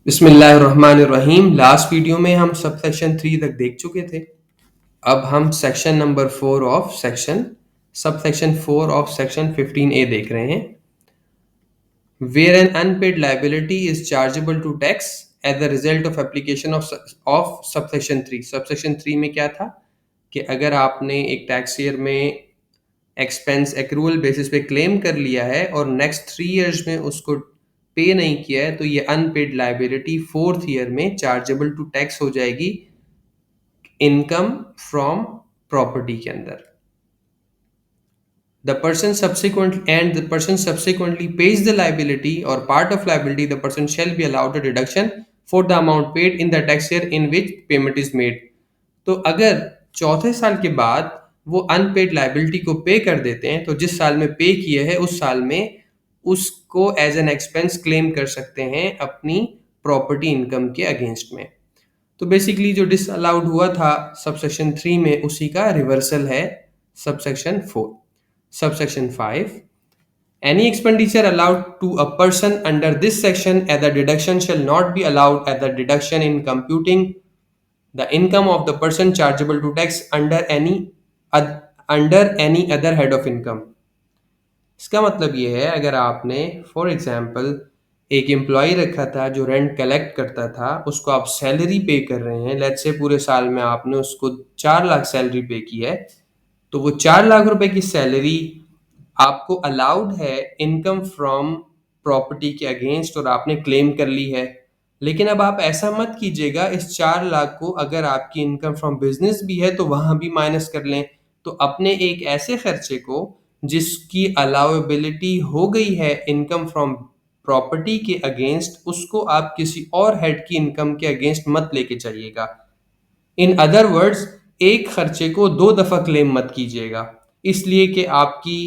बिस्मिल्लाहिर्रहमानिर्रहीम। Last video में हम सब सेक्शन 3 तक देख चुके थे। अब हम section number 4 of section sub section 4 of section 15A देख रहे हैं। Where an unpaid liability is chargeable to tax as the result of application of subsection 3। Subsection 3 में क्या था कि अगर आपने एक टैक्स ईयर में एक्सपेंस एक्रूअल बेसिस पे क्लेम कर लिया है और नेक्स्ट 3 इयर्स में उसको पे नहीं किया है, तो ये अनपेड लाइबिलिटी 4th ईयर में चार्जेबल टू टैक्स हो जाएगी इनकम फ्रॉम प्रॉपर्टी के अंदर। The person subsequently pays the liability or part of liability, the person shall be allowed a deduction for the amount paid in the tax year in which payment is made। तो अगर चौथे साल के बाद वो unpaid liability को पे कर देते हैं, तो जिस साल में पे किए हैं उस साल में उसको एज एन एक्सपेंस क्लेम कर सकते हैं अपनी प्रॉपर्टी इनकम के अगेंस्ट में। तो बेसिकली जो डिसअलाउड हुआ था सबसेक्शन 3 में, उसी का रिवर्सल है subsection 4। Subsection 5, any expenditure allowed to a person under this section as a deduction shall not be allowed as a deduction in computing the income of the person chargeable to tax under any other head of income। इसका मतलब ये है, अगर आपने for example एक employ रखा था जो रेंट कलेक्ट करता था, उसको आप सैलरी पे कर रहे हैं, लेट्स से पूरे साल में आपने उसको 4 लाख सैलरी पे की है, तो वो 4 लाख रुपए की सैलरी आपको अलाउड है इनकम फ्रॉम प्रॉपर्टी के अगेंस्ट और आपने क्लेम कर ली है। लेकिन अब आप ऐसा मत कीजिएगा, इस 4 लाख को अगर आपकी इनकम फ्रॉम बिजनेस भी है तो वहां भी माइनस कर लें। तो अपने एक ऐसे खर्चे को जिसकी अलाउेबिलिटी हो गई है इनकम फ्रॉम प्रॉपर्टी के अगेंस्ट, उसको आप किसी और हेड की इनकम के अगेंस्ट मत लेके चलिएगा। इन अदर वर्ड्स, एक खर्चे को 2 दफा क्लेम मत कीजिएगा, इसलिए कि आपकी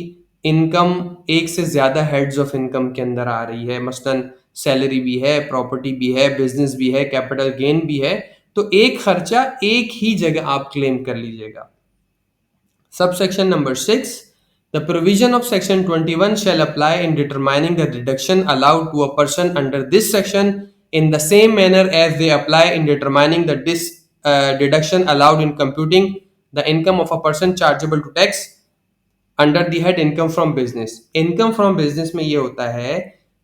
इनकम एक से ज्यादा हेड्स ऑफ इनकम के अंदर आ रही है। मसलन सैलरी भी है, प्रॉपर्टी भी है, बिजनेस भी है, कैपिटल गेन भी है, तो एक खर्चा एक ही जगह आप क्लेम कर लीजिएगा। Subsection number 6, the provision of section 21 shall apply in determining the deduction allowed to a person under this section in the same manner as they apply in determining the deduction allowed in computing the income of a person chargeable to tax under the head income from business. Income from business में ये होता है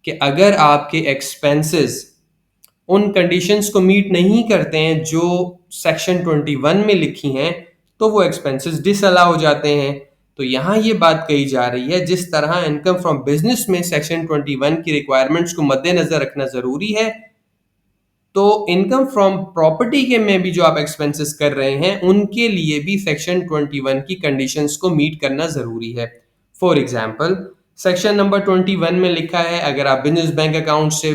कि अगर आपके expenses उन conditions को meet नहीं करते हैं जो सेक्शन 21 में लिखी हैं, तो वो एक्सपेंसेस डिसअलाउ हो जाते हैं। तो यहां ये बात कही जा रही है, जिस तरह इनकम फ्रॉम बिजनेस में सेक्शन 21 की रिक्वायरमेंट्स को मद्देनजर रखना जरूरी है, तो इनकम फ्रॉम प्रॉपर्टी के में भी जो आप एक्सपेंसेस कर रहे हैं उनके लिए भी सेक्शन 21 की कंडीशंस को मीट करना जरूरी है। फॉर एग्जांपल, सेक्शन नंबर 21 में लिखा है अगर आप बिजनेस बैंक अकाउंट से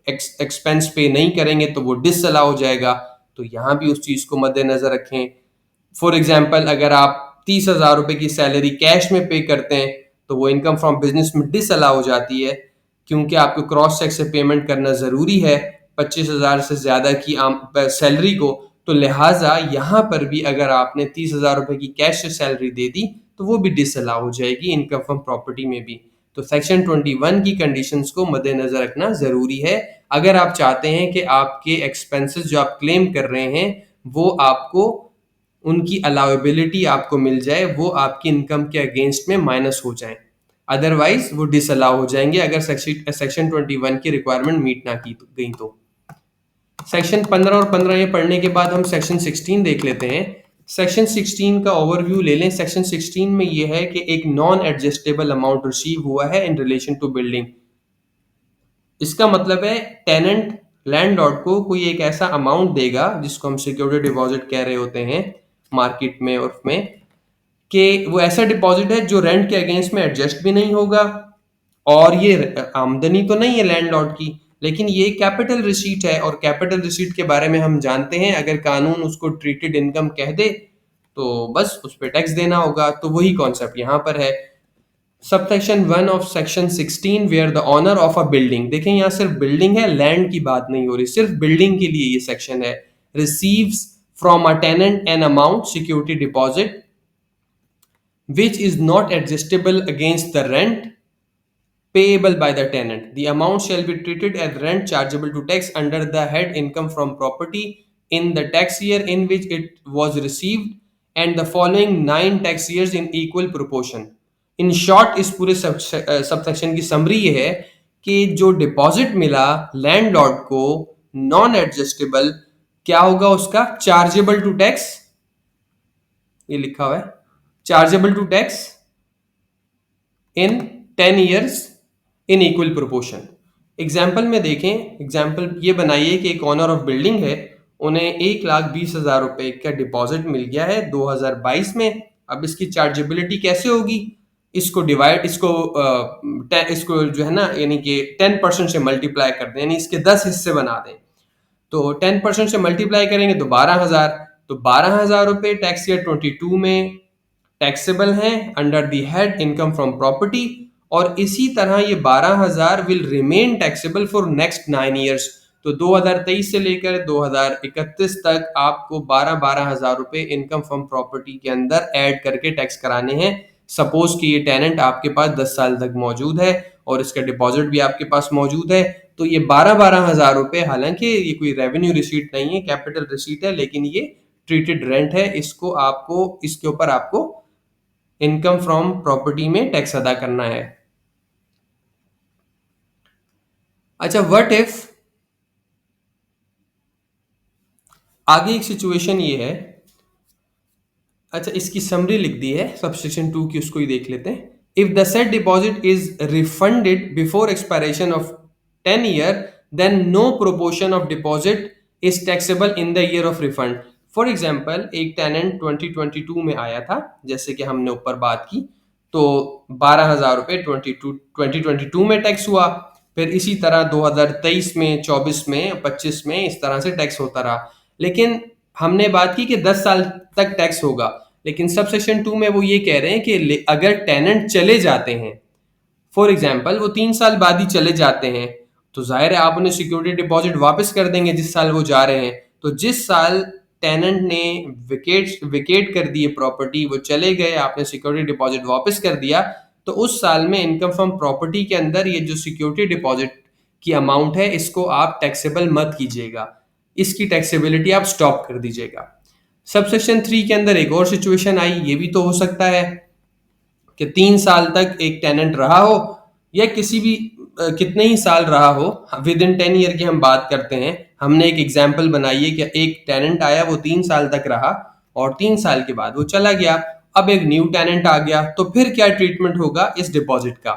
एक्सपेंस पे नहीं करेंगे तो वो डिसअलाउ हो जाएगा, तो यहां भी उस चीज को मद्देनजर रखें। फॉर एग्जाम्पल, अगर आप 30,000 रुपए की सैलरी कैश में पे करते हैं तो वो इनकम फ्रॉम बिजनेस में डिसअलाउ हो जाती है, क्योंकि आपको क्रॉस चेक से पेमेंट करना जरूरी है 25,000 से ज्यादा की सैलरी को। तो लिहाजा यहां पर भी अगर आपने 30,000 रुपए की कैश से सैलरी दे दी तो वो भी डिसअलाउ हो जाएगी इनकम फ्रॉम प्रॉपर्टी में भी। तो सेक्शन 21 की कंडीशंस को मद्देनजर रखना जरूरी है अगर आप चाहते हैं कि आपके एक्सपेंसेस जो आप क्लेम कर रहे हैं वो आपको उनकी अलाउेबिलिटी आपको मिल जाए, वो आपकी इनकम के अगेंस्ट में माइनस हो जाए। अदरवाइज वो डिसअलाउ हो जाएंगे अगर सेक्शन 21 की रिक्वायरमेंट मीट ना की गई तो। सेक्शन 15 और 15 ये पढ़ने के बाद हम सेक्शन 16 देख लेते हैं। सेक्शन 16 का ओवरव्यू ले लें। सेक्शन 16 में ये है कि एक नॉन एडजस्टेबल अमाउंट रिसीव हुआ है इन रिलेशन टू बिल्डिंग। इसका मतलब है टेनेंट लैंडलॉर्ड को कोई एक ऐसा अमाउंट देगा जिसको हम सिक्योरिटी डिपॉजिट कह रहे होते हैं मार्केट में और में, कि वो ऐसा डिपॉजिट है जो रेंट के अगेंस्ट में एडजस्ट भी नहीं होगा, और ये आमदनी तो नहीं है लैंडलॉर्ड की, लेकिन ये कैपिटल रिसीट है। और कैपिटल रिसीट के बारे में हम जानते हैं, अगर कानून उसको ट्रीटेड इनकम कह दे तो बस उस पर टैक्स देना होगा। तो वही कॉन्सेप्ट यहाँ पर है। Subsection 1 of section 16 where the owner of a building, देखें यहाँ सिर्फ बिल्डिंग है, लैंड की बात नहीं हो रही, सिर्फ बिल्डिंग के लिए ये सेक्शन है। Receives from a tenant an amount security deposit which is not adjustable against the rent payable by the tenant. The amount shall be treated as rent chargeable to tax under the head income from property in the tax year in which it was received and the following 9 tax years in equal proportion. In short इस पूरे subsection की summary ये है कि जो deposit मिला landlord को non adjustable क्या होगा उसका चार्जेबल टू टैक्स, ये लिखा हुआ है chargeable to tax in 10 years in equal proportion. Example में देखें, एग्जाम्पल ये बनाइए कि एक ऑनर ऑफ बिल्डिंग है, उन्हें 1,20,000 रुपए का डिपॉजिट मिल गया है 2022 में। अब इसकी चार्जेबिलिटी कैसे होगी, इसको डिवाइड इसको जो है ना यानी कि 10% से मल्टीप्लाई कर दें, यानी इसके 10 हिस्से बना दें। तो 10% से मल्टीप्लाई करेंगे तो 12,000, तो 12,000 रुपए टैक्स ईयर 22 में टैक्सेबल हैं under the head income from property, और इसी तरह ये 12,000 will remain taxable for next 9 years. तो 2023 से लेकर 2031 तक आपको 12,000 रुपए इनकम फ्रॉम प्रॉपर्टी के अंदर ऐड करके टैक्स कराने हैं। सपोज कि ये टेनेंट आपके पास 10 साल तक मौजूद है और इसका डिपॉजिट भी आपके पास मौजूद है, तो ये 12,000 रुपए, हालांकि ये कोई रेवेन्यू रिसीट नहीं है, कैपिटल रिसीट है, लेकिन ये ट्रीटेड रेंट है, इसको आपको इसके ऊपर आपको इनकम फ्रॉम प्रॉपर्टी में टैक्स अदा करना है। अच्छा, व्हाट इफ आगे एक सिचुएशन ये है, अच्छा इसकी समरी लिख दी है सबसेक्शन 2 की, उसको ही देख लेते हैं। If the said deposit is refunded before expiration of 10 year then no proportion of deposit is taxable in the year of refund. For example एक टेनेंट 2022 में आया था, जैसे कि हमने ऊपर बात की, तो 12,000 रुपए 2022 में टैक्स हुआ, फिर इसी तरह 2023 में, 24 में, 25 में इस तरह से टैक्स होता रहा। लेकिन हमने बात की कि 10 साल तक टैक्स होगा, लेकिन सब सेक्शन 2 में वो ये कह रहे हैं कि अगर टेनेंट चले जाते हैं, फॉर एग्जाम्पल वो 3 साल बाद ही चले जाते हैं, तो जाहिर है आप उन्हें सिक्योरिटी डिपॉजिट वापस कर देंगे जिस साल वो जा रहे हैं। तो जिस साल टेनेंट ने विकेट कर दी प्रॉपर्टी, वो चले गए, आपने सिक्योरिटी डिपॉजिट वापस कर दिया, तो उस साल में इनकम फ्रॉम प्रॉपर्टी के अंदर ये जो सिक्योरिटी डिपॉजिट की अमाउंट है, इसको आप टैक्सेबल मत कीजिएगा, इसकी टैक्सेबिलिटी आप स्टॉप कर दीजिएगा। सबसेक्शन 3 के अंदर एक और सिचुएशन आई, ये भी तो हो सकता है कि 3 साल तक एक टेनेंट रहा हो, या किसी भी कितने ही साल रहा हो, विद इन 10 ईयर की हम बात करते हैं। हमने एक एग्जाम्पल बनाई है कि एक टेनेंट आया, वो 3 साल तक रहा और 3 साल के बाद वो चला गया, अब एक न्यू टेनेंट आ गया, तो फिर क्या ट्रीटमेंट होगा इस डिपॉजिट का।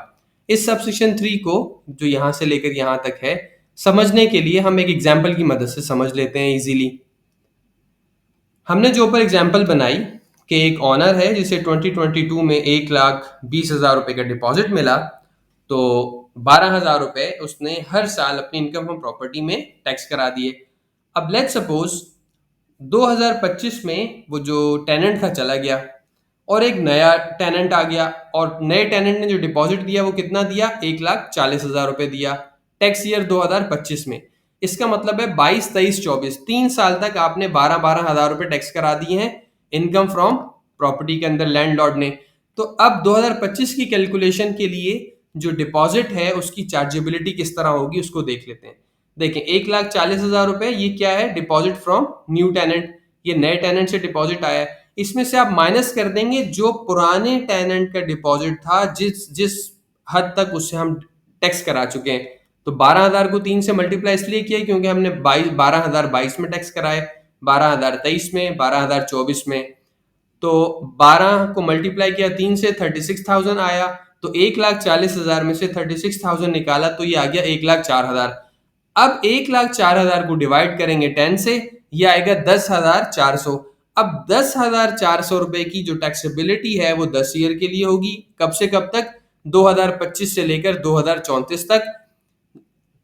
इस सबसेक्शन 3 को जो यहां से लेकर यहां तक है, समझने के लिए हम एक एग्जाम्पल की मदद से समझ लेते हैं इजीली। हमने जो ऊपर एग्जाम्पल बनाई कि एक ऑनर है जिसे 2022 में 1,20,000 रुपए का डिपॉजिट मिला, तो 12,000 रुपए उसने हर साल अपनी इनकम फ्रॉम प्रॉपर्टी में टैक्स करा दिए। अब लेट्स सपोज 2025 में वो जो टेनेंट था चला गया और एक नया टेनेंट आ गया, और नए टेनेंट ने जो डिपॉजिट दिया वो कितना दिया, 1,40,000 रुपए दिया टैक्स ईयर 2025 में। इसका मतलब है 22, 23, 24 3 साल तक आपने 12,000 रुपए टैक्स करा दिए हैं इनकम फ्रॉम प्रॉपर्टी के अंदर लैंडलॉर्ड ने। तो अब 2025 की कैलकुलेशन के लिए जो डिपॉजिट है उसकी चार्जेबिलिटी किस तरह होगी उसको देख लेते हैं। देखें, 1,40,000 रुपए ये क्या है, डिपॉजिट फ्रॉम न्यू टेनेंट, ये नए टेनेंट से डिपॉजिट आया है। इसमें से आप माइनस कर देंगे जो पुराने टेनेंट का डिपॉजिट था, जिस जिस हद तक उससे हम टैक्स करा चुके हैं। तो 12,000 को 3 से मल्टीप्लाई इसलिए किया क्योंकि हमने 12,022 में टैक्स कराए, 12,023 में, 12,024 में। तो 12 को मल्टीप्लाई किया 3 से, 36,000 आया। तो 1,40,000 में से 36,000 निकाला तो ये आ गया 1,04,000। अब 1,04,000 को डिवाइड करेंगे 10 से, ये आएगा 10,400। अब 10,400 रुपए की जो टैक्सेबिलिटी है वो 10 ईयर के लिए होगी। कब से कब तक, 2025 से लेकर 2034 तक,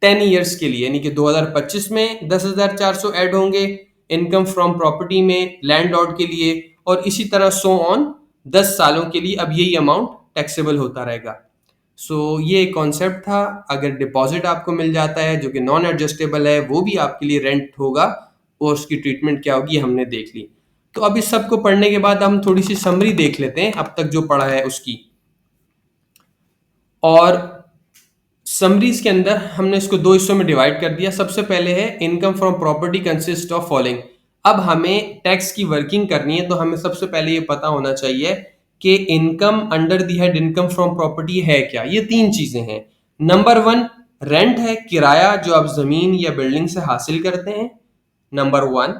10 ईयर्स के लिए, यानी कि 2025 में 10,400 ऐड होंगे इनकम फ्रॉम प्रॉपर्टी में लैंडलॉर्ड के लिए, और इसी तरह सो ऑन 10 सालों के लिए अब यही अमाउंट टैक्सेबल होता रहेगा। सो ये एक कॉन्सेप्ट था। अगर डिपॉजिट आपको मिल जाता है जो कि नॉन एडजस्टेबल है, वो भी आपके लिए रेंट होगा, और उसकी ट्रीटमेंट क्या होगी हमने देख ली। तो अब इस सब को पढ़ने के बाद हम थोड़ी सी समरी देख लेते हैं अब तक जो पढ़ा है उसकी। और समरीज के अंदर हमने इसको दो हिस्सों में डिवाइड कर दिया। सबसे पहले है income from property consist of following. अब हमें टैक्स की वर्किंग करनी है तो हमें सबसे पहले ये पता होना चाहिए कि income under the head income from property है क्या। ये तीन चीजें हैं। नंबर वन, रेंट है, किराया जो आप जमीन या बिल्डिंग से हासिल करते हैं, number one.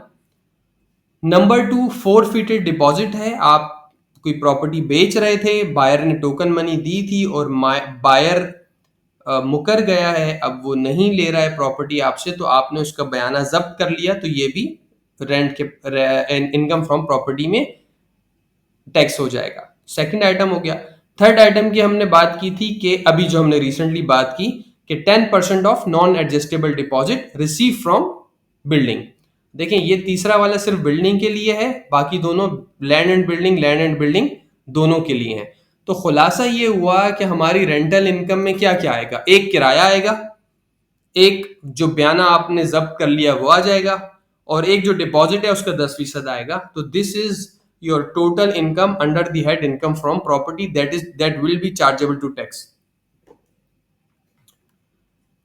Number two, forfeited deposit है, आप कोई प्रॉपर्टी बेच रहे थे, बायर ने टोकन मनी दी थी और बायर मुकर गया है, अब वो नहीं ले रहा है प्रॉपर्टी आपसे, तो आपने उसका बयाना जब्त कर लिया, तो ये भी रेंट के इनकम फ्रॉम प्रॉपर्टी में टैक्स हो जाएगा। सेकंड आइटम हो गया। थर्ड आइटम की हमने बात की थी कि अभी जो हमने रिसेंटली बात की कि 10% of non adjustable deposit receive from building. देखें ये तीसरा वाला सिर्फ बिल्डिंग के लिए है, बाकी दोनों लैंड एंड बिल्डिंग दोनों के लिए है। तो खुलासा ये हुआ कि हमारी रेंटल इनकम में क्या क्या आएगा। एक किराया आएगा, एक जो बयाना आपने जब्त कर लिया वो आ जाएगा, और एक जो डिपॉजिट है उसका 10% आएगा। तो this is your total income under the head income from property that will be chargeable to tax.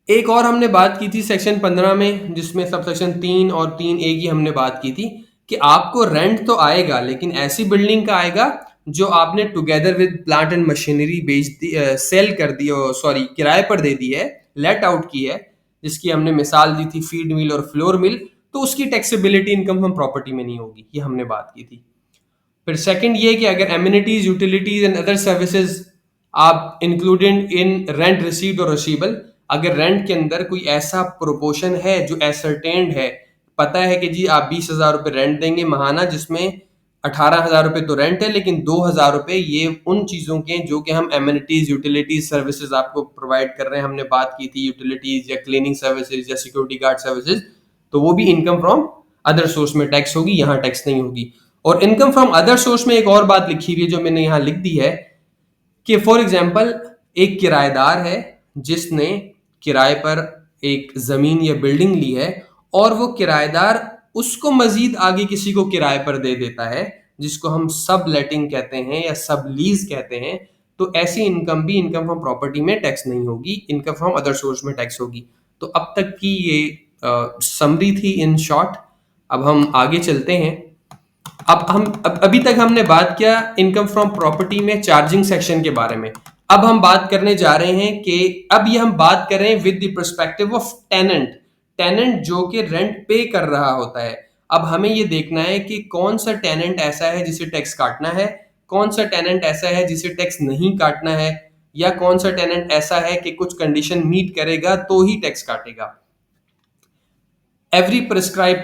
एक और हमने बात की थी सेक्शन 15 में, जिसमें सब सेक्शन 3 और 3A की हमने बात की थी कि आपको रेंट तो आएगा लेकिन ऐसी बिल्डिंग का आएगा जो आपने together with plant and machinery बेच दी, सेल कर दी, सॉरी किराए पर दे दी है, लेट आउट की है, जिसकी हमने मिसाल दी थी फीड मिल और फ्लोर मिल। तो उसकी टैक्सेबिलिटी इनकम हम प्रॉपर्टी में नहीं होगी, ये हमने बात की थी। फिर सेकंड ये कि अगर amenities, utilities and other services आप इंक्लूडेड इन रेंट रिसीव्ड और रिसीवेबल, अगर रेंट के अंदर कोई ऐसा प्रोपोर्शन है जो एसरटेन्ड है, पता है कि जी आप 20,000 रुपये रेंट देंगे महाना, जिसमें 18,000 रुपये तो रेंट है लेकिन 2,000 रुपये ये उन चीज़ों के जो कि हम एमिनिटीज, यूटिलिटीज, सर्विसेज आपको प्रोवाइड कर रहे हैं। हमने बात की थी यूटिलिटीज या क्लीनिंग सर्विसेज या सिक्योरिटी गार्ड सर्विसेज, तो वो भी इनकम फ्रॉम अदर सोर्स में टैक्स होगी, यहाँ टैक्स नहीं होगी। और इनकम फ्रॉम अदर सोर्स में एक और बात लिखी हुई है जो मैंने यहाँ लिख दी है कि फॉर एग्जाम्पल एक किराएदार है जिसने किराए पर एक जमीन या बिल्डिंग ली है और वो किराएदार उसको मजीद आगे किसी को किराए पर दे देता है, जिसको हम सब लेटिंग कहते हैं या सब लीज कहते हैं। तो ऐसी इनकम भी इनकम फ्रॉम प्रॉपर्टी में टैक्स नहीं होगी, इनकम फ्रॉम अदर सोर्स में टैक्स होगी। तो अब तक की ये समरी थी इन शॉर्ट। अब हम आगे चलते हैं। अभी तक हमने बात किया इनकम फ्रॉम प्रॉपर्टी में चार्जिंग सेक्शन के बारे में। अब हम बात करने जा रहे हैं कि अब ये हम बात कर रहे हैं with the perspective of tenant. Tenant जो कि रेंट पे कर रहा होता है। अब हमें ये देखना है कि कौन सा टेनेंट ऐसा है जिसे टैक्स काटना है, कौन सा टेनेंट ऐसा है जिसे टैक्स नहीं काटना है, या कौन सा टेनेंट ऐसा है कि कुछ कंडीशन मीट करेगा तो ही टैक्स काटेगा। एवरी प्रेस्क्राइब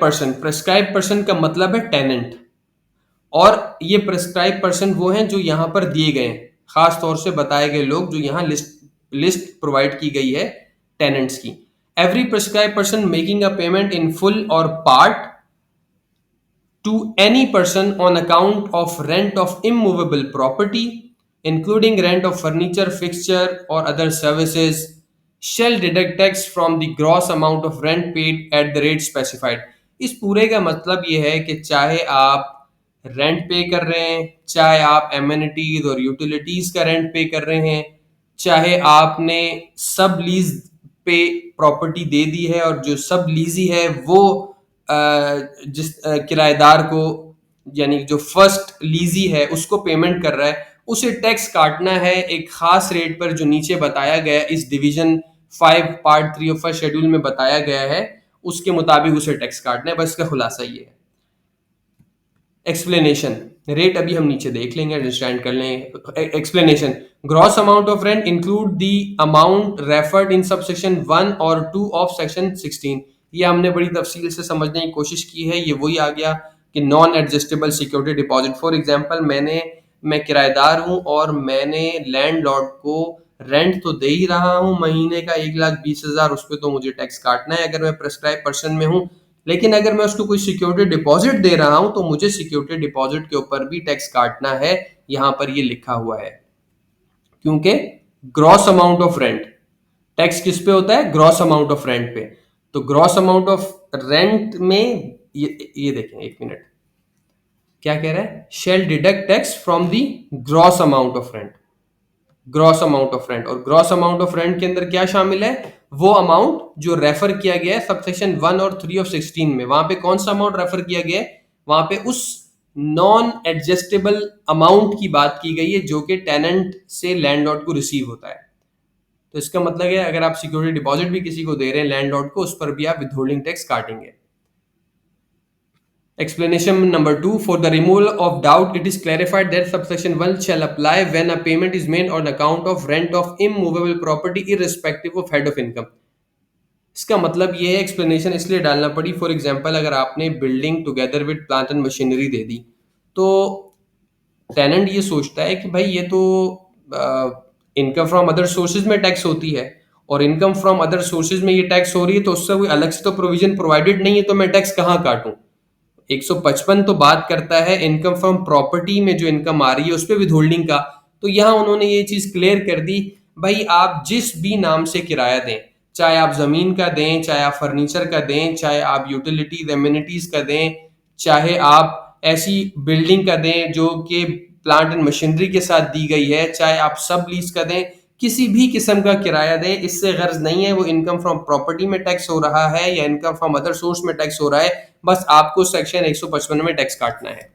पर्सन का मतलब है टेनेंट, और ये प्रेस्क्राइब पर्सन वो हैं जो यहाँ पर दिए गए हैं, खास तौर से बताए गए लोग जो यहाँ लिस्ट प्रोवाइड की गई है टेनेंट्स की। Every prescribe person making a payment in full और part to any person on account of rent of immovable property, including rent of furniture, fixture, or other services, shall deduct tax from the gross amount of rent paid at the rate specified। इस पूरे का मतलब ये है कि चाहे आप rent पे कर रहे हैं, चाहे आप एमिनिटीज और यूटिलिटीज का रेंट पे कर रहे हैं, चाहे आपने सब लीज पे प्रॉपर्टी दे दी है और जो सब लीजी है वो जिस किराएदार को, यानी जो फर्स्ट लीजी है उसको पेमेंट कर रहा है, उसे टैक्स काटना है एक खास रेट पर जो नीचे बताया गया है, इस division 5 part 3 of first schedule में बताया गया है, उसके मुताबिक उसे टैक्स काटना है। बस इसका खुलासा ये है। एक्सप्लेनेशन, रेट अभी हम नीचे देख लेंगे, अंडरस्टैंड कर लेंगे। Explanation, gross amount of rent include the amount referred in sub section 1 और 2 ऑफ सेक्शन 16। ये हमने बड़ी तफसील से समझने की कोशिश की है। ये वही आ गया कि non adjustable security deposit. For example मैं किराएदार हूं और मैंने लैंडलॉर्ड को रेंट तो दे ही रहा हूं महीने का 1,20,000, उस पर तो मुझे टैक्स काटना है अगर मैं प्रेस्क्राइब पर्सन में हूं। लेकिन अगर मैं उसको कोई सिक्योरिटी डिपॉजिट दे रहा हूं तो मुझे सिक्योरिटी डिपॉजिट के ऊपर भी टैक्स काटना है, यहां पर ये लिखा हुआ है। क्योंकि gross amount of rent, tax किस पे होता है? ग्रॉस अमाउंट ऑफ रेंट पे। तो ग्रॉस अमाउंट ऑफ रेंट में ये देखें, एक मिनट, क्या कह रहा है? Shall deduct tax from the gross amount of rent. Gross amount of rent. और ग्रॉस अमाउंट ऑफ रेंट के अंदर क्या शामिल है? वो अमाउंट जो रेफर किया गया है सबसेक्शन 1 और 3 ऑफ 16 में। वहां पे कौन सा अमाउंट रेफर किया गया है? वहां पे उस नॉन एडजस्टेबल अमाउंट की बात की गई है जो कि टेनेंट से लैंडलॉर्ड को रिसीव होता है। तो इसका मतलब है अगर आप सिक्योरिटी डिपॉजिट भी किसी को दे रहे हैं लैंडलॉर्ड को, उस पर भी आप विथहोल्डिंग टैक्स काटेंगे। Explanation number 2. For the removal of doubt, it is clarified that subsection 1 shall apply when a payment is made on account of rent of immovable property irrespective of head of income. इसका मतलब ये है, explanation इसलिए डालना पड़ी, for example अगर आपने building together with plant and machinery दे दी तो टेनेंट ये सोचता है कि भाई ये तो इनकम फ्रॉम अदर सोर्सेज में टैक्स होती है और इनकम फ्रॉम अदर सोर्सेज में ये टैक्स हो रही है, तो उससे कोई अलग से तो प्रोविजन प्रोवाइडेड नहीं है, तो मैं टैक्स कहाँ काटूं? 155 तो बात करता है इनकम फ्रॉम प्रॉपर्टी में जो इनकम आ रही है उस पर विथहोल्डिंग का। तो यहां उन्होंने ये चीज क्लियर कर दी, भाई आप जिस भी नाम से किराया दें, चाहे आप जमीन का दें, चाहे आप फर्नीचर का दें, चाहे आप यूटिलिटीज एमिनिटीज का दें, चाहे आप ऐसी बिल्डिंग का दें जो कि प्लांट एंड मशीनरी के साथ दी गई है, चाहे आप सब लीज का दें, किसी भी किस्म का किराया दें, इससे गर्ज नहीं है वो इनकम फ्रॉम प्रॉपर्टी में टैक्स हो रहा है या इनकम फ्रॉम अदर सोर्स में टैक्स हो रहा है, बस आपको सेक्शन 155 में टैक्स काटना है।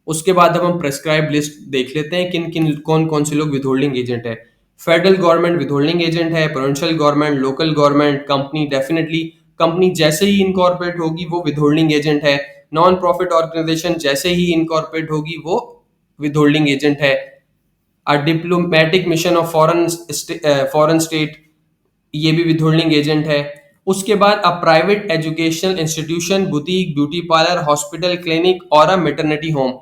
उसके बाद अब हम प्रेस्क्राइब लिस्ट देख लेते हैं, किन किन कौन कौन से लोग विथहोल्डिंग एजेंट है। फेडरल गवर्नमेंट विथहोल्डिंग एजेंट है, provincial government, local government, company, definitely company जैसे ही इनकॉर्पोरेट होगी वो विथहोल्डिंग एजेंट है, नॉन प्रॉफिट ऑर्गेनाइजेशन जैसे ही इनकॉर्पोरेट होगी वो विथहोल्डिंग एजेंट है, अ diplomatic mission of foreign state ये भी विथहोल्डिंग एजेंट है। उसके बाद a private educational institution, boutique, beauty parlour, hospital, clinic और अ मेटर्निटी होम।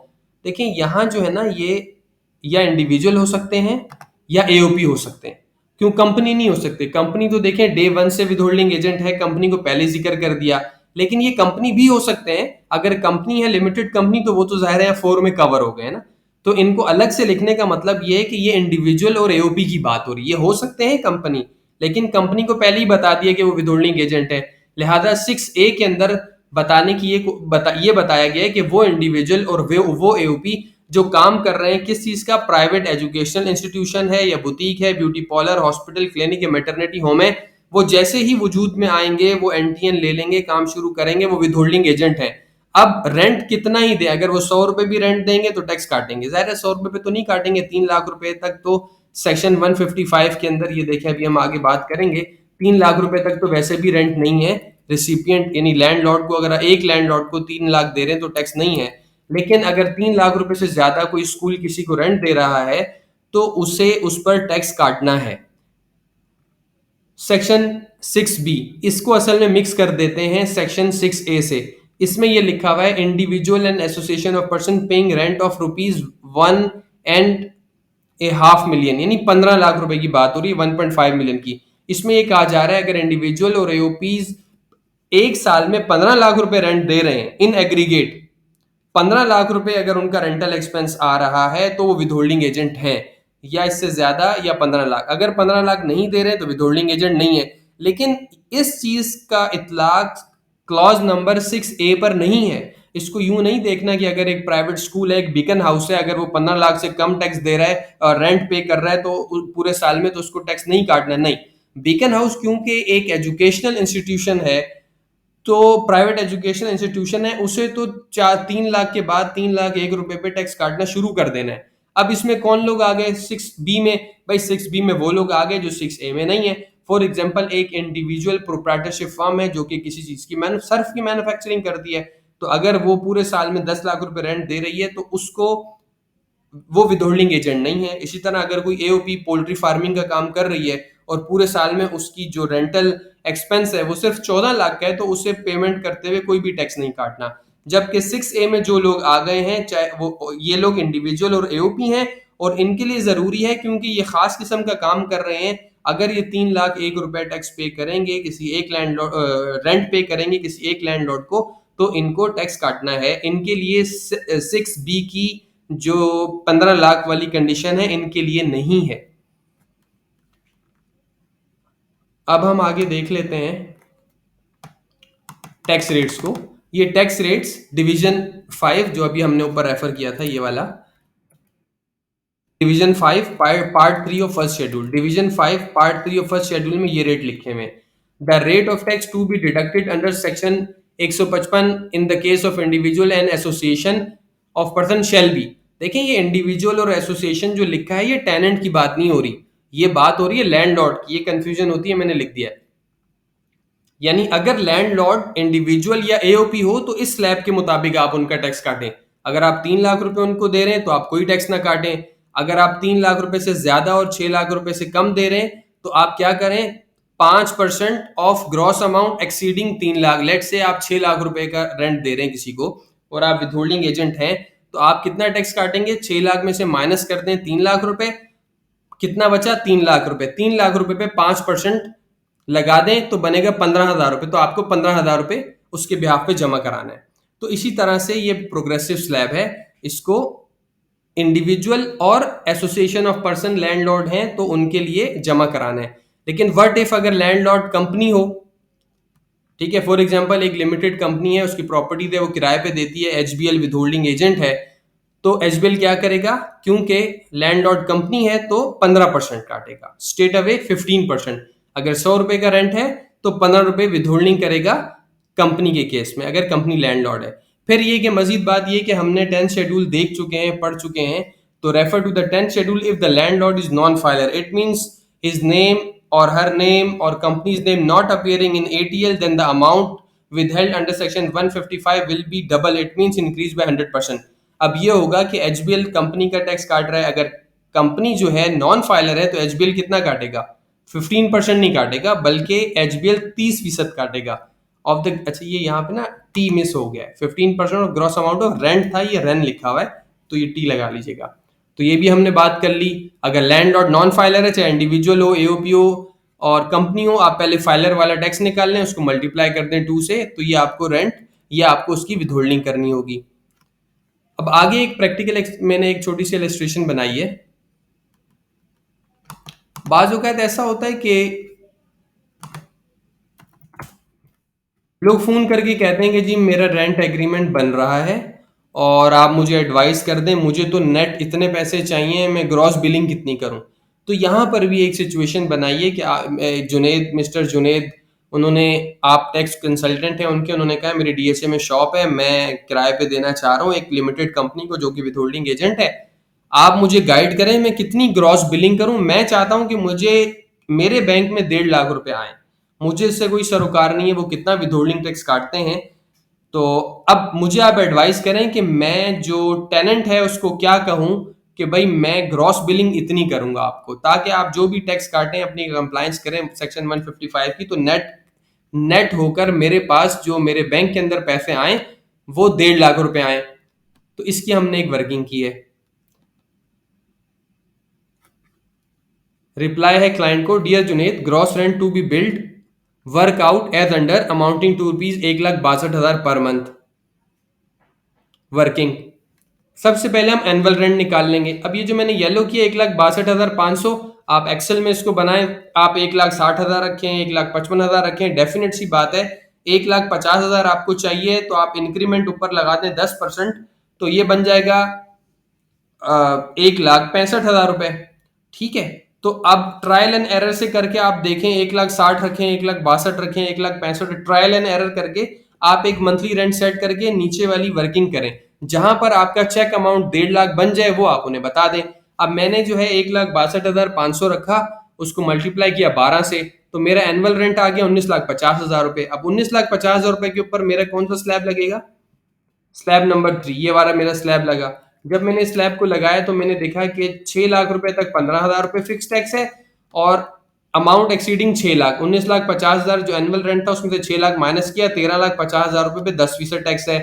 देखिए यहाँ जो है ना, ये या इंडिविजुअल हो सकते हैं या एओपी हो सकते हैं। क्यों कंपनी नहीं हो सकते? कंपनी तो देखें डे वन से विथहोल्डिंग एजेंट है, कंपनी को पहले जिक्र कर दिया, लेकिन ये कंपनी भी हो सकते हैं। अगर कंपनी है लिमिटेड कंपनी तो वो तो जाहिर है 4 में कवर हो गए ना, तो इनको अलग से लिखने का मतलब ये है कि ये इंडिविजुअल और एओपी की बात हो रही है। ये हो सकते हैं कंपनी, लेकिन कंपनी को पहले ही बता दिया कि वो विथहोल्डिंग एजेंट है, लिहाजा 6A के अंदर बताने की ये बताया गया है कि वो इंडिविजुअल और वो एओपी जो काम कर रहे हैं किस चीज का, प्राइवेट एजुकेशनल इंस्टीट्यूशन है या बुटीक है, ब्यूटी पार्लर, हॉस्पिटल, क्लिनिक या मेटर्निटी होम है, वो जैसे ही वजूद में आएंगे वो एनटीएन ले लेंगे, काम शुरू करेंगे, वो विथहोल्डिंग एजेंट है। अब रेंट कितना ही दे, अगर वो 100 रुपए भी रेंट देंगे तो टैक्स काटेंगे, जाहिर है 100 रुपए पे तो नहीं काटेंगे, 3 लाख रुपए तक तो सेक्शन 155 के अंदर, ये देखें अभी हम आगे बात करेंगे, 3 लाख रुपए तक तो वैसे भी रेंट नहीं है। रिसिपिएंट यानी लैंडलॉर्ड को, अगर एक लैंडलॉर्ड को 3 लाख दे रहे हैं तो टैक्स नहीं है। लेकिन अगर 3 लाख रुपए से ज्यादा कोई स्कूल किसी को रेंट दे रहा है तो उसे उस पर टैक्स काटना है। सेक्शन 6B इसको असल में मिक्स कर देते हैं सेक्शन 6A से। इसमें यह लिखा हुआ है individual and association of person paying rent of ₹1.5 million, यानी 15 लाख रुपए की बात हो रही है, 1.5 मिलियन की। इसमें यह कहा जा रहा है अगर इंडिविजुअल और एओपीज एक साल में 15 लाख रुपए रेंट दे रहे हैं इन एग्रीगेट, 15 लाख रुपए अगर उनका रेंटल एक्सपेंस आ रहा है तो वो विथहोल्डिंग एजेंट है, या इससे ज्यादा या 15 लाख। अगर 15 लाख नहीं दे रहे तो विथहोल्डिंग एजेंट नहीं है। लेकिन इस चीज का इतलाक क्लॉज नंबर 6A पर नहीं है। इसको यूं नहीं देखना कि अगर एक प्राइवेट स्कूल है, एक बीकन हाउस है, अगर वो 15 लाख से कम टैक्स दे रहा है और रेंट पे कर रहा है तो पूरे साल में तो उसको टैक्स नहीं काटना, नहीं। बीकन हाउस क्योंकि एक एजुकेशनल इंस्टीट्यूशन है, तो प्राइवेट एजुकेशन इंस्टीट्यूशन है, उसे तो 3 लाख के बाद 3 लाख 1 रुपए पे टैक्स काटना शुरू कर देना है। अब इसमें कौन लोग आ गए 6B में? भाई 6B में वो लोग आ गए जो 6A में नहीं है। फॉर एग्जांपल एक इंडिविजुअल प्रोप्राइटरशिप फर्म है जो कि किसी चीज की सर्फ की मैन्युफैक्चरिंग करती है, तो अगर वो पूरे साल में 10 लाख रुपए रेंट दे रही है तो उसको वो विथहोल्डिंग एजेंट नहीं है। इसी तरह अगर कोई एओपी पोल्ट्री फार्मिंग का काम कर रही है और पूरे साल में उसकी जो रेंटल एक्सपेंस है वो सिर्फ 14 लाख का है, तो उसे पेमेंट करते हुए कोई भी टैक्स नहीं काटना। जबकि 6A में जो लोग आ गए हैं, चाहे वो ये लोग इंडिविजुअल और एओपी हैं, और इनके लिए जरूरी है क्योंकि ये खास किस्म का काम कर रहे हैं, अगर ये 3 लाख 1 रुपए टैक्स पे करेंगे किसी एक लैंडलॉर्ड, रेंट पे करेंगे किसी एक लैंडलॉर्ड को, तो इनको टैक्स काटना है। इनके लिए 6B की जो 15 लाख वाली कंडीशन है इनके लिए नहीं है। अब हम आगे देख लेते हैं टैक्स रेट्स को। ये टैक्स रेट्स डिवीजन 5 जो अभी हमने ऊपर रेफर किया था, ये वाला, division 5 part 3 of first schedule, division 5 part 3 of first schedule में ये रेट लिखे हुए हैं। The rate of tax to be deducted under section 155 in the case of individual and association of person shall be. देखिए ये individual और association जो लिखा है ये टेनेंट की बात नहीं हो रही, ये बात हो रही है लैंडलॉर्ड की। ये कंफ्यूजन होती है, मैंने लिख दिया है। यानी अगर लैंडलॉर्ड इंडिविजुअल या एओपी हो तो इस स्लैब के मुताबिक आप उनका टैक्स काटें। अगर आप 3 लाख रुपए उनको दे रहे हैं तो आप कोई टैक्स ना काटें। अगर आप 3 लाख रुपए से ज्यादा और 6 लाख रुपए से कम दे रहे हैं तो आप क्या करें, 5% of gross amount exceeding 3 lakh. Let say आप 6 लाख रुपए का रेंट दे रहे हैं किसी को और आप विथहोल्डिंग एजेंट हैं, तो आप कितना टैक्स काटेंगे, 6 लाख में से माइनस करते हैं 3 लाख रुपए, कितना बचा, 3 लाख रुपए। 3 लाख रुपए पे 5% लगा दें तो बनेगा 15,000 रुपए। तो आपको 15,000 रुपए उसके ब्याह पे जमा कराना है। तो इसी तरह से ये प्रोग्रेसिव स्लैब है, इसको इंडिविजुअल और एसोसिएशन ऑफ पर्सन लैंडलॉर्ड हैं तो उनके लिए जमा कराना है। लेकिन व्हाट इफ अगर लैंडलॉर्ड कंपनी हो, ठीक है, फॉर एग्जांपल एक लिमिटेड कंपनी है, उसकी प्रॉपर्टी है, वो किराए पे देती है, एचबीएल विथहोल्डिंग एजेंट है, तो एचबीएल क्या करेगा, क्योंकि लैंडलॉर्ड कंपनी है तो 15% काटेगा, स्टेट अवे 15%। अगर 100 रुपए का रेंट है तो 15 रुपए विथहोल्डिंग करेगा कंपनी के केस में, अगर कंपनी लैंडलॉर्ड है। फिर ये कि मजीद बात ये कि हमने 10th शेड्यूल देख चुके हैं, पढ़ चुके हैं, तो refer to the 10th schedule if the landlord is non filer, it means his name or her name or company's name not appearing in ATL, then the amount withheld under section 155 will be double, it means increase by 100%। अब ये होगा कि HBL company का tax काट रहा है, अगर company जो है नॉन फाइलर है तो HBL कितना काटेगा, 15% नहीं काटेगा बल्कि HBL 30% काटेगा ऑफ द, अच्छा ये यहाँ पे ना टी मिस हो गया है, 15% of gross amount of rent था, ये रेन लिखा हुआ है तो ये टी लगा लीजिएगा। तो ये भी हमने बात कर ली। अगर लैंडलॉर्ड नॉन फाइलर है, चाहे इंडिविजुअल हो, एओपी हो और कंपनी हो, आप पहले फाइलर वाला टैक्स निकाल लें, उसको मल्टीप्लाई कर दें 2 से, तो ये आपको रेंट, ये आपको उसकी विथहोल्डिंग करनी होगी। अब आगे एक प्रैक्टिकल मैंने एक छोटी सी इलस्ट्रेशन बनाई है। बाज़ औक़ात ऐसा होता है कि लोग फोन करके कहते हैं कि जी मेरा रेंट एग्रीमेंट बन रहा है और आप मुझे एडवाइस कर दें, मुझे तो नेट इतने पैसे चाहिए, मैं ग्रॉस बिलिंग कितनी करूं। तो यहाँ पर भी एक सिचुएशन बनाइए कि जुनेद, मिस्टर जुनेद, उन्होंने, आप टैक्स कंसल्टेंट हैं उनके, उन्होंने कहा मेरी डीएसए में शॉप है, मैं किराए पे देना चाह रहा हूँ एक लिमिटेड कंपनी को जो कि विथहोल्डिंग एजेंट है, आप मुझे गाइड करें मैं कितनी ग्रॉस बिलिंग करूं। मैं चाहता हूं कि मुझे मेरे बैंक में 1.5 लाख रुपए आए, मुझे इससे कोई सरोकार नहीं है वो कितना विथहोल्डिंग टैक्स काटते हैं। तो अब मुझे आप एडवाइस करें कि मैं जो टेनेंट है उसको क्या कहूं कि भाई मैं ग्रॉस बिलिंग इतनी करूंगा आपको, ताकि आप जो भी टैक्स काटें अपनी कंप्लायंस करें सेक्शन 155 की, तो नेट नेट होकर मेरे पास जो मेरे बैंक के अंदर पैसे आए वो 1.5 लाख रुपए आए। तो इसकी हमने एक वर्किंग की है। रिप्लाई है क्लाइंट को, dear Junaid, gross rent to be build work out as under amounting to rupees 1,62,000 per month working. सबसे पहले हम एनुअल रेंट निकाल लेंगे। अब ये जो मैंने येलो किया 1,62,500, आप एक्सेल में इसको बनाएं, आप 1,60,000 रखें, 1,55,000 रखें, डेफिनेट सी बात है 1,50,000 आपको चाहिए तो आप इंक्रीमेंट ऊपर लगा दें 10%, तो ये बन जाएगा 1,65,000 रुपए। ठीक है, तो अब ट्रायल एंड एरर से करके आप देखें, 1,60,000 रखें, 1,62,000 रखें, 1,65,000, ट्रायल एंड एरर करके आप एक मंथली रेंट सेट करके नीचे वाली वर्किंग करें, जहां पर आपका चेक अमाउंट 1.5 लाख बन जाए वो आप उन्हें बता दें। अब मैंने जो है 1,62,500 रखा, उसको मल्टीप्लाई किया 12 से, तो मेरा एनुअल रेंट आ गया 19,50,000 रुपए। अब 19,50,000 रुपए के ऊपर मेरा कौन सा स्लैब लगेगा, स्लैब नंबर 3, ये वाला मेरा स्लैब लगा। जब मैंने स्लैब को लगाया तो मैंने देखा कि 6 लाख रुपए तक 15,000 रुपए फिक्स टैक्स है और अमाउंट एक्सीडिंग 6 लाख, 19,50,000 जो एनुअल रेंट था उसमें से 6 लाख माइनस किया, 13,50,000 रुपए पे 10% टैक्स है,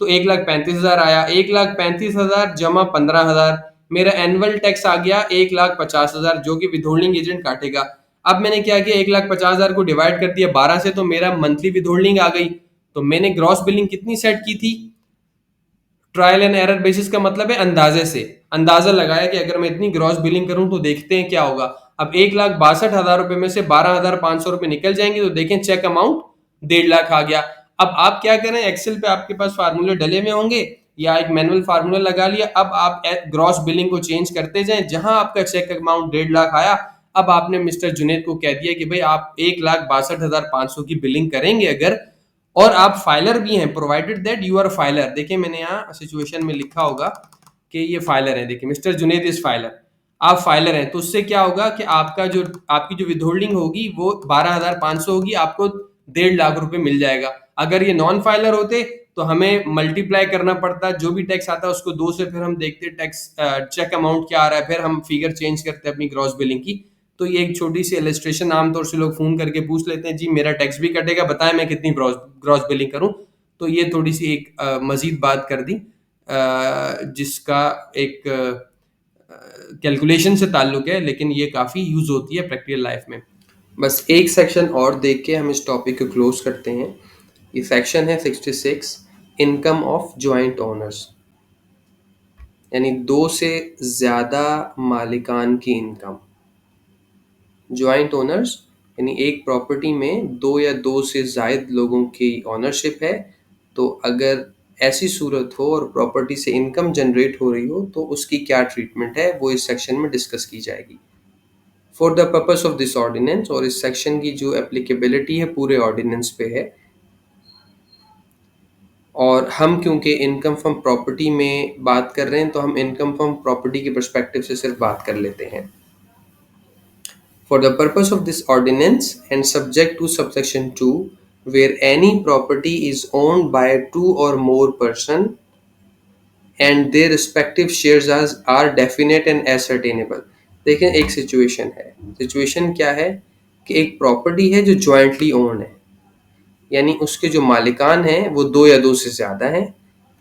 तो 1,35,000 आया। 1,35,000 जमा 15,000, मेरा एनुअल टैक्स आ गया 1,50,000 जो कि विथहोल्डिंग एजेंट काटेगा। अब मैंने क्या किया, 1,50,000 को डिवाइड कर दिया 12 से, तो मेरा मंथली विथहोल्डिंग आ गई। तो मैंने ग्रॉस बिलिंग कितनी सेट की थी, ट्रायल एंड एरर बेसिस का मतलब है अंदाजे से, अंदाजा लगाया कि अगर मैं इतनी ग्रॉस बिलिंग करूं तो देखते हैं क्या होगा। अब 1,62,000 रुपए में से 12,500 रुपए निकल जाएंगे, तो देखें चेक अमाउंट 1.5 लाख आ गया। अब आप क्या करें, एक्सेल पे आपके पास फार्मूले डले हुए होंगे, या एक मैनुअल फार्मूला लगा लिया। अब आप ग्रॉस बिलिंग को चेंज करते जाएं, जहां आपका चेक अमाउंट 1.5 लाख आया, अब आपने मिस्टर जुनेद को कह दिया कि भाई आप 1,62,500 की बिलिंग करेंगे अगर, और आप फाइलर भी हैं, provided that you are filer. देखिए मैंने यहाँ सिचुएशन में लिखा होगा कि ये फाइलर है, देखिए मिस्टर जुनेद इज फाइलर, आप फाइलर हैं, तो उससे क्या होगा कि आपकी जो विदहोल्डिंग होगी वो 12,500 होगी, आपको 1.5 लाख रुपए मिल जाएगा। अगर ये नॉन फाइलर होते तो हमें मल्टीप्लाई करना पड़ता, जो भी टैक्स आता है उसको 2 से, फिर हम देखते टैक्स चेक अमाउंट क्या आ रहा है, फिर हम फिगर चेंज करते हैं अपनी ग्रॉस बिलिंग की। तो ये एक छोटी सी इलस्ट्रेशन, आमतौर से लोग फोन करके पूछ लेते हैं जी मेरा टैक्स भी कटेगा, बताएं मैं कितनी ग्रॉस बिलिंग करूं। तो ये थोड़ी सी एक मजीद बात कर दी, जिसका एक कैलकुलेशन से ताल्लुक है, लेकिन ये काफ़ी यूज़ होती है प्रैक्टिकल लाइफ में। बस एक सेक्शन और देख के हम इस टॉपिक को क्लोज करते हैं। ये सेक्शन है 66, इनकम ऑफ जॉइंट ओनर्स, यानी 2 से ज़्यादा मालिकान की इनकम। जॉइंट ओनर्स यानी एक प्रॉपर्टी में 2 या 2 से ज़ायद लोगों की ओनरशिप है, तो अगर ऐसी सूरत हो और प्रॉपर्टी से इनकम जनरेट हो रही हो तो उसकी क्या ट्रीटमेंट है, वो इस सेक्शन में डिस्कस की जाएगी। For the purpose of this ordinance, और इस सेक्शन की जो एप्लीकेबिलिटी है पूरे ऑर्डिनेंस पे है, और हम क्योंकि इनकम फ्रॉम प्रॉपर्टी में बात कर रहे हैं तो हम इनकम फ्रॉम प्रॉपर्टी के पर्सपेक्टिव से सिर्फ बात कर लेते हैं। For the purpose of this ordinance and subject to subsection 2, where any property is owned by 2 or more person and their respective shares are definite and ascertainable। देखें एक situation है, सिचुएशन क्या है कि एक प्रॉपर्टी है जो जॉइंटली ओन है, यानी उसके जो मालिकान हैं वो 2 या 2 से ज़्यादा हैं।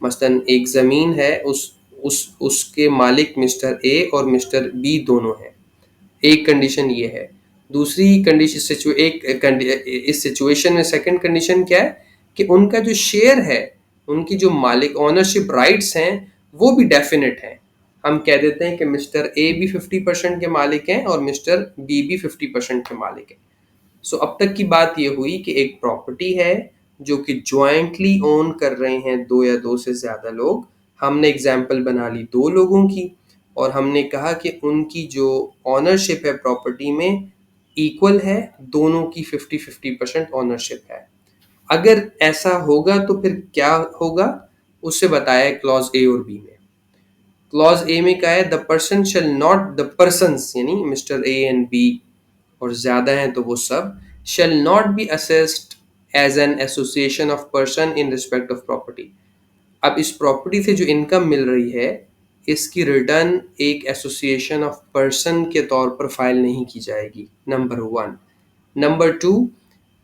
मसलन एक ज़मीन है, उसके मालिक मिस्टर ए और मिस्टर बी दोनों हैं। एक कंडीशन ये है। दूसरी कंडीशन इस सिचुएशन में सेकंड कंडीशन क्या है कि उनका जो शेयर है, उनकी जो मालिक ओनरशिप राइट्स हैं वो भी डेफिनेट हैं। हम कह देते हैं कि मिस्टर ए भी 50% के मालिक हैं और मिस्टर बी भी 50% के मालिक हैं। सो अब तक की बात ये हुई कि एक प्रॉपर्टी है जो कि ज्वाइंटली ओन कर रहे हैं 2 या 2 से ज़्यादा लोग। हमने एग्जाम्पल बना ली 2 लोगों की, और हमने कहा कि उनकी जो ऑनरशिप है प्रॉपर्टी में इक्वल है, दोनों की 50-50% ऑनरशिप है। अगर ऐसा होगा तो फिर क्या होगा, उससे बताया है क्लॉज ए और बी में। क्लॉज ए में क्या है, the person shall not, the persons यानी मिस्टर ए एंड बी और ज्यादा हैं तो वो सब, shall not be assessed as an association of person in respect of property. अब इस प्रॉपर्टी से जो इनकम मिल रही है इसकी रिटर्न एक एसोसिएशन ऑफ पर्सन के तौर पर फाइल नहीं की जाएगी, number 1। Number 2,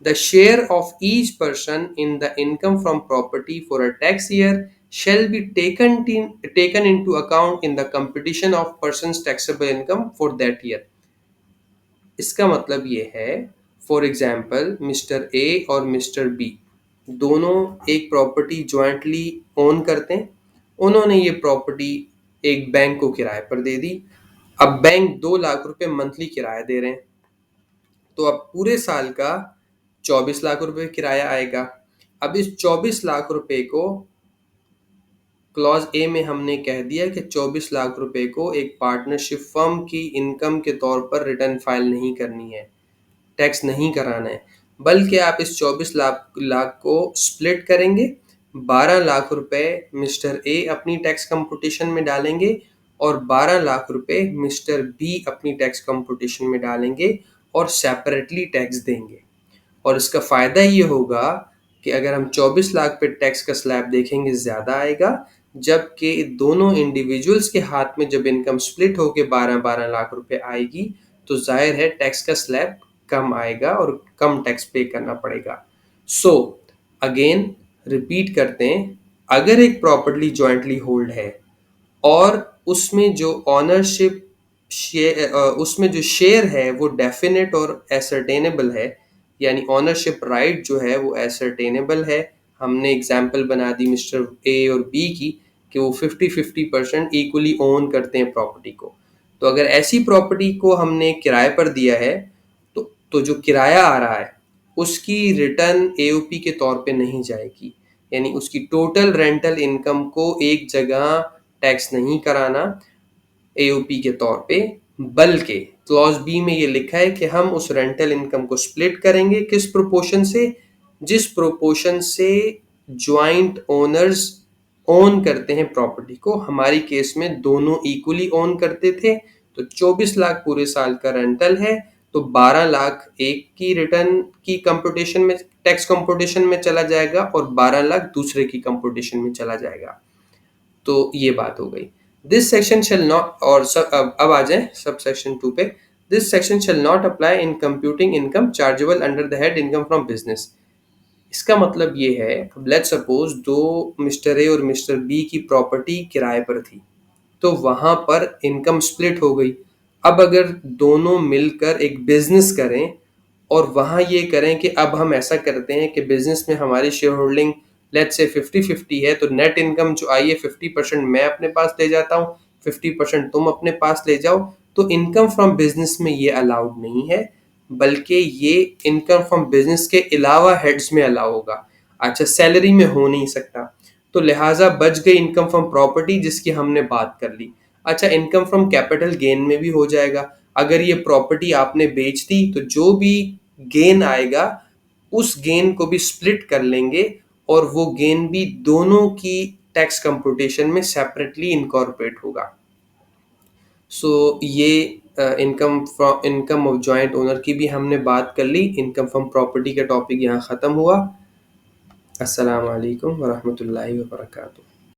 the share of each person in the income from property for a tax year shall be taken into account in the computation of person's taxable income for that year। इसका मतलब ये है, for example mister A और mister B दोनों एक property jointly own करते हैं। उन्होंने ये प्रॉपर्टी एक बैंक को किराए पर दे दी। अब बैंक 2 लाख रुपए मंथली किराया दे रहे हैं, तो अब पूरे साल का 24 लाख रुपए किराया आएगा। अब इस 24 लाख रुपए को क्लॉज ए में हमने कह दिया कि 24 लाख रुपए को एक पार्टनरशिप फर्म की इनकम के तौर पर रिटर्न फाइल नहीं करनी है, टैक्स नहीं कराना है, बल्कि आप इस 24 लाख को स्प्लिट करेंगे। 12 लाख रुपए मिस्टर ए अपनी टैक्स कंपुटेशन में डालेंगे और 12 लाख रुपए मिस्टर बी अपनी टैक्स कंपुटेशन में डालेंगे और सेपरेटली टैक्स देंगे। और इसका फ़ायदा ये होगा कि अगर हम 24 लाख पे टैक्स का स्लैब देखेंगे ज़्यादा आएगा, जबकि दोनों इंडिविजुअल्स के हाथ में जब इनकम स्प्लिट होके 12-12 लाख रुपए आएगी तो जाहिर है टैक्स का स्लैब कम आएगा और कम टैक्स पे करना पड़ेगा। सो अगेन रिपीट करते हैं, अगर एक प्रॉपर्टी जॉइंटली होल्ड है और उसमें जो ऑनरशिप उसमें जो शेयर है वो डेफिनेट और एसर्टेनेबल है, यानी ऑनरशिप राइट जो है वो एसर्टेनेबल है। हमने एग्जाम्पल बना दी मिस्टर ए और बी की कि वो 50-50% इक्वली ओन करते हैं प्रॉपर्टी को। तो अगर ऐसी प्रॉपर्टी को हमने किराए पर दिया है तो जो किराया आ रहा है उसकी रिटर्न एओपी के तौर पे नहीं जाएगी, यानी उसकी टोटल रेंटल इनकम को एक जगह टैक्स नहीं कराना एओपी के तौर पे, बल्कि क्लॉज बी में ये लिखा है कि हम उस रेंटल इनकम को स्प्लिट करेंगे किस प्रोपोर्शन से, जिस प्रोपोर्शन से ज्वाइंट ओनर्स ओन करते हैं प्रॉपर्टी को। हमारी केस में दोनों इक्वली ओन करते थे, तो 24 लाख पूरे साल का रेंटल है, तो 12 लाख एक की रिटर्न की कंप्यूटेशन में, टैक्स कंप्यूटेशन में चला जाएगा और 12 लाख दूसरे की कंप्यूटेशन में चला जाएगा। तो ये बात हो गई। दिस सेक्शन शेल नॉट, और सब अब आ जाए सब सेक्शन 2 पे। This section shall not apply in computing income chargeable under the head income from business. इसका मतलब ये है, अब लेट्स सपोज दो मिस्टर ए और मिस्टर बी की प्रॉपर्टी किराए पर थी, तो वहां पर इनकम स्प्लिट हो गई। अब अगर दोनों मिलकर एक बिजनेस करें और वहां ये करें कि अब हम ऐसा करते हैं कि बिजनेस में हमारी शेयर होल्डिंग लेट्स से 50-50 है, तो नेट इनकम जो आई है 50% मैं अपने पास ले जाता हूँ, 50% तुम अपने पास ले जाओ, तो इनकम फ्रॉम बिजनेस में ये अलाउड नहीं है, बल्कि ये इनकम फ्रॉम बिजनेस के अलावा हेड्स में अलाउ होगा। अच्छा, सैलरी में हो नहीं सकता, तो लिहाजा बच गई इनकम फ्रॉम प्रॉपर्टी जिसकी हमने बात कर ली। अच्छा, इनकम फ्रॉम कैपिटल गेन में भी हो जाएगा। अगर ये प्रॉपर्टी आपने बेच दी तो जो भी गेन आएगा उस गेन को भी स्प्लिट कर लेंगे और वो गेन भी दोनों की टैक्स कंप्यूटेशन में सेपरेटली इनकॉर्पोरेट होगा। सो ये इनकम ऑफ जॉइंट ओनर की भी हमने बात कर ली। इनकम फ्रॉम प्रॉपर्टी का टॉपिक यहाँ ख़त्म हुआ। अस्सलाम वालेकुम वरहमतुल्लाहि वबरकातुहू।